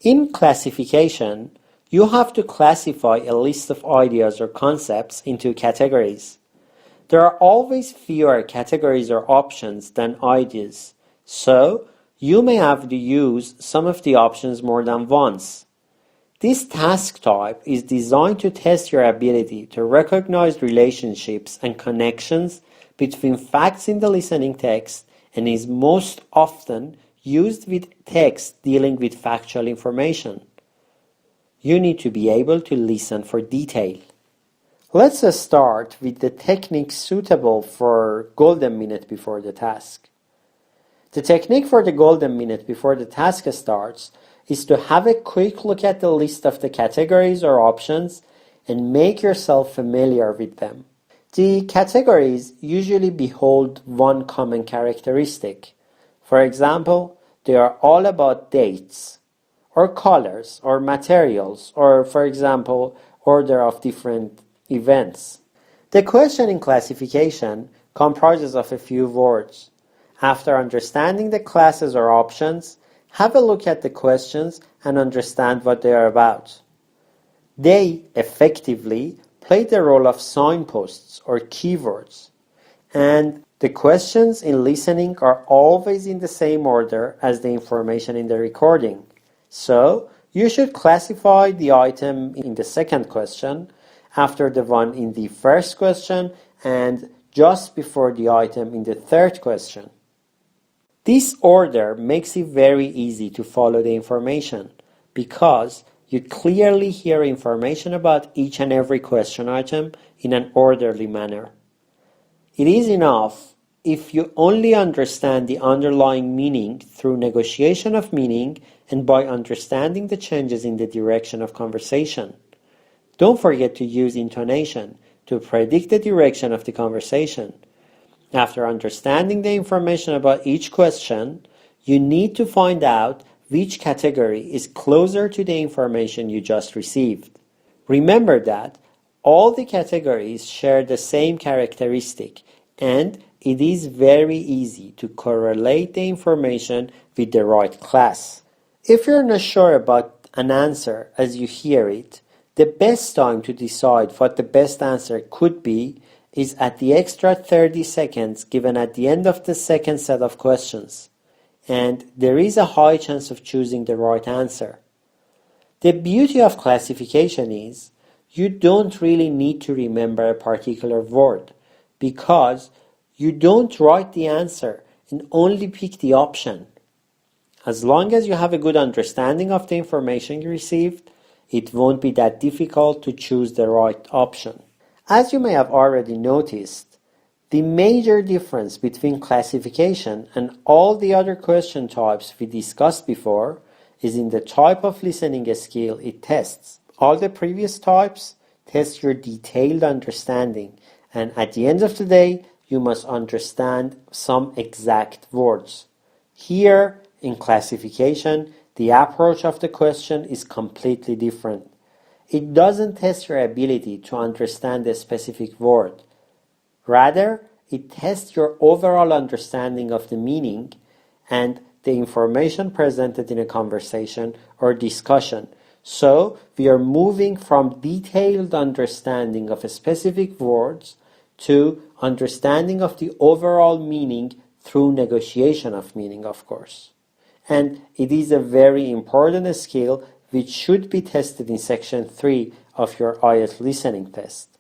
In classification, you have to classify a list of ideas or concepts into categories. There are always fewer categories or options than ideas, so you may have to use some of the options more than once. This task type is designed to test your ability to recognize relationships and connections between facts in the listening text and is most often used with text dealing with factual information. You need to be able to listen for detail. Let's start with the technique suitable for golden minute before the task. The technique for the golden minute before the task starts is to have a quick look at the list of the categories or options and make yourself familiar with them. The categories usually behold one common characteristic. For example, they are all about dates, or colors, or materials, or, for example, order of different events. The question in classification comprises of a few words. After understanding the classes or options, have a look at the questions and understand what they are about. They effectively play the role of signposts or keywords, and the questions in listening are always in the same order as the information in the recording. So, you should classify the item in the second question, after the one in the first question, and just before the item in the third question. This order makes it very easy to follow the information because you clearly hear information about each and every question item in an orderly manner. It is enough if you only understand the underlying meaning through negotiation of meaning and by understanding the changes in the direction of conversation. Don't forget to use intonation to predict the direction of the conversation. After understanding the information about each question, you need to find out which category is closer to the information you just received. Remember that all the categories share the same characteristic, and it is very easy to correlate the information with the right class. If you're not sure about an answer as you hear it, the best time to decide what the best answer could be is at the extra 30 seconds given at the end of the second set of questions, and there is a high chance of choosing the right answer. The beauty of classification is you don't really need to remember a particular word because you don't write the answer and only pick the option. As long as you have a good understanding of the information you received, it won't be that difficult to choose the right option. As you may have already noticed, the major difference between classification and all the other question types we discussed before is in the type of listening skill it tests. All the previous types test your detailed understanding, and at the end of the day, you must understand some exact words. Here, in classification, the approach of the question is completely different. It doesn't test your ability to understand a specific word. Rather, it tests your overall understanding of the meaning and the information presented in a conversation or discussion. So, we are moving from detailed understanding of specific words to understanding of the overall meaning through negotiation of meaning, of course. And it is a very important skill which should be tested in section 3 of your IELTS listening test.